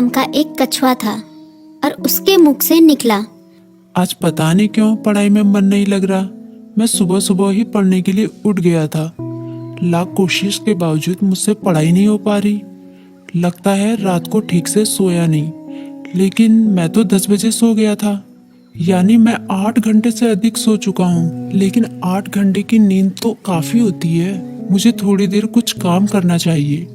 नाम का एक कछुआ था और उसके मुख से निकला, आज पता नहीं क्यों पढ़ाई में मन नहीं लग रहा। मैं सुबह सुबह ही पढ़ने के लिए उठ गया था। लाख कोशिश के बावजूद मुझसे पढ़ाई नहीं हो पा रही। लगता है रात को ठीक से सोया नहीं, लेकिन मैं तो 10 बजे सो गया था। यानी मैं 8 घंटे से अधिक सो चुका हूँ। लेकिन 8 घंटे की नींद तो काफी होती है। मुझे थोड़ी देर कुछ काम करना चाहिए,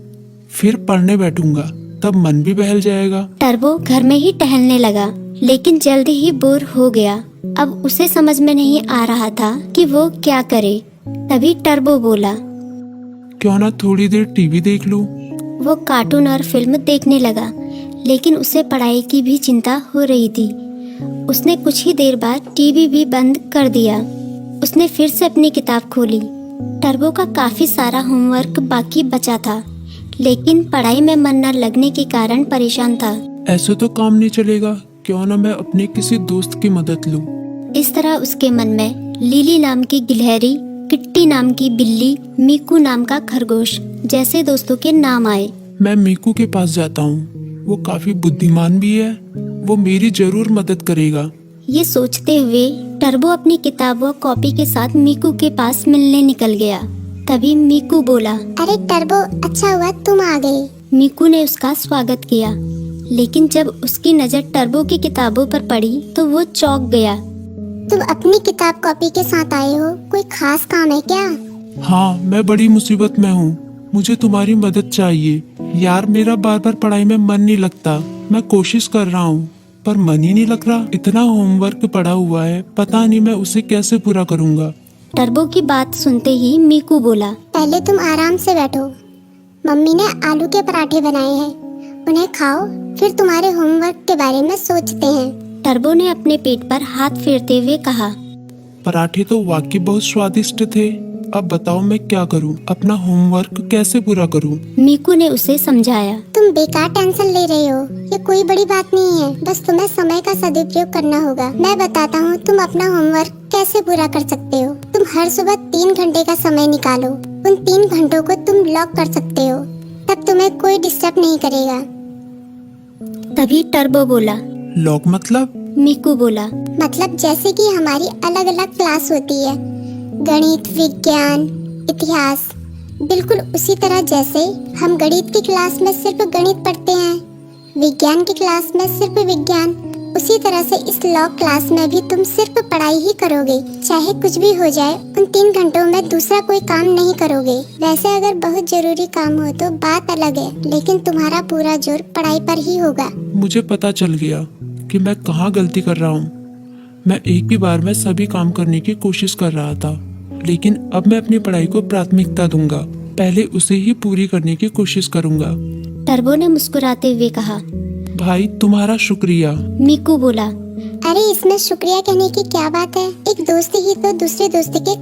फिर पढ़ने बैठूंगा, तब मन भी बहल जाएगा। टर्बो घर में ही टहलने लगा, लेकिन जल्दी ही बोर हो गया। अब उसे समझ में नहीं आ रहा था कि वो क्या करे। तभी टर्बो बोला, क्यों ना थोड़ी देर टीवी देख लूं। वो कार्टून और फिल्म देखने लगा, लेकिन उसे पढ़ाई की भी चिंता हो रही थी। उसने कुछ ही देर बाद टीवी भी बंद कर दिया। उसने फिर से अपनी किताब खोली। टर्बो का काफी सारा होमवर्क बाकी बचा था, लेकिन पढ़ाई में मन न लगने के कारण परेशान था। ऐसे तो काम नहीं चलेगा, क्यों ना मैं अपने किसी दोस्त की मदद लूं। इस तरह उसके मन में लिली नाम की गिलहरी, किट्टी नाम की बिल्ली, मीकू नाम का खरगोश जैसे दोस्तों के नाम आए। मैं मीकू के पास जाता हूँ, वो काफी बुद्धिमान भी है, वो मेरी जरूर मदद करेगा। ये सोचते हुए टर्बो अपनी किताब व कॉपी के साथ मीकू के पास मिलने निकल गया। तभी मीकू बोला, अरे टर्बो, अच्छा हुआ तुम आ गए। मीकू ने उसका स्वागत किया, लेकिन जब उसकी नजर टर्बो की किताबों पर पड़ी तो वो चौंक गया। तुम अपनी किताब कॉपी के साथ आए हो, कोई खास काम है क्या? हाँ, मैं बड़ी मुसीबत में हूँ, मुझे तुम्हारी मदद चाहिए। यार, मेरा बार बार पढ़ाई में मन नहीं लगता। मैं कोशिश कर रहा हूँ, पर मन ही नहीं लग रहा। इतना होमवर्क पड़ा हुआ है, पता नहीं मैं उसे कैसे पूरा करूँगा। टर्बो की बात सुनते ही मीकू बोला, पहले तुम आराम से बैठो। मम्मी ने आलू के पराठे बनाए हैं, उन्हें खाओ, फिर तुम्हारे होमवर्क के बारे में सोचते हैं। टर्बो ने अपने पेट पर हाथ फेरते हुए कहा, पराठे तो वाकई बहुत स्वादिष्ट थे। अब बताओ मैं क्या करूं, अपना होमवर्क कैसे पूरा करूं? मीकू ने उसे समझाया। तुम बेकार टेंशन ले रहे हो, ये कोई बड़ी बात नहीं है, बस तुम्हें समय का सदुपयोग करना होगा। मैं बताता हूँ तुम अपना होमवर्क कैसे पूरा कर सकते हो। तुम हर सुबह 3 घंटे का समय निकालो, उन 3 घंटों को तुम ब्लॉक कर सकते हो, तब तुम्हें कोई डिस्टर्ब नहीं करेगा। तभी टर्बो बोला, लॉक मतलब? मीकू बोला, मतलब जैसे कि हमारी अलग अलग क्लास होती है, गणित, विज्ञान, इतिहास, बिल्कुल उसी तरह जैसे हम गणित की क्लास में सिर्फ गणित पढ़ते हैं, विज्ञान की क्लास में सिर्फ विज्ञान, उसी तरह से इस लॉ क्लास में भी तुम सिर्फ पढ़ाई ही करोगे। चाहे कुछ भी हो जाए, उन 3 घंटों में दूसरा कोई काम नहीं करोगे। वैसे अगर बहुत जरूरी काम हो तो बात अलग है, लेकिन तुम्हारा पूरा जोर पढ़ाई पर ही होगा। मुझे पता चल गया कि मैं कहाँ गलती कर रहा हूँ। मैं एक ही बार में सभी काम करने की कोशिश कर रहा था, लेकिन अब मैं अपनी पढ़ाई को प्राथमिकता दूंगा। पहले उसे ही पूरी करने की कोशिश करूंगा। टर्बो ने मुस्कुराते हुए कहा। भाई, तुम्हारा शुक्रिया। मीकू बोला, अरे इसमें शुक्रिया कहने की क्या बात है, एक दोस्त ही तो दूसरे दोस्त के